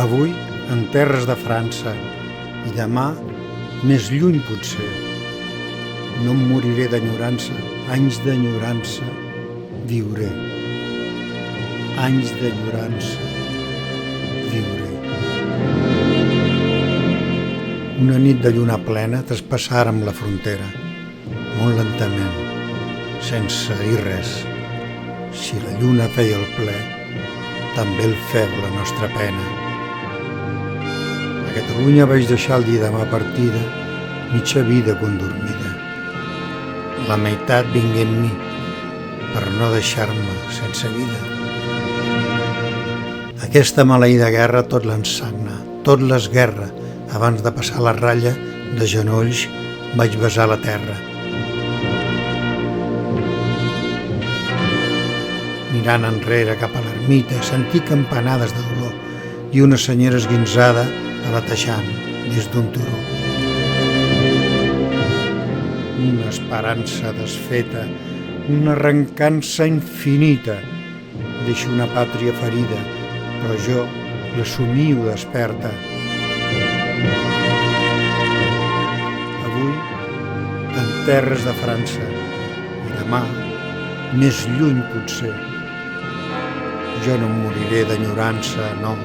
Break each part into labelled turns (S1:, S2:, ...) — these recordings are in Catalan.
S1: Avui en terres de França i demà més lluny potser. No em moriré d'enyorança, anys d'enyorança viuré. Anys d'enyorança viuré. Una nit de lluna plena traspassàrem la frontera, molt lentament, sense dir res. Si la lluna feia el ple, també el feu la nostra pena. A Catalunya vaig deixar el dia de ma partida, mitja vida condormida. La meitat vingué amb mi, per no deixar-me sense vida. Aquesta maleïda guerra tot l'ensagna, tot l'esguerra. Abans de passar la ratlla, de genolls vaig besar la terra. Mirant enrere cap a l'ermita, sentí campanades de dolor i una senyora esguinzada aletejant des d'un turó. Una esperança desfeta, una arrencança infinita. Deixo una pàtria ferida, però jo la somio desperta. Avui, en terres de França, i demà, més lluny potser. Jo no em moriré d'enyorança, no.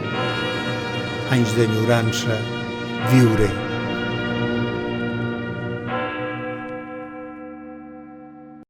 S1: Anys d'enyorança viuré.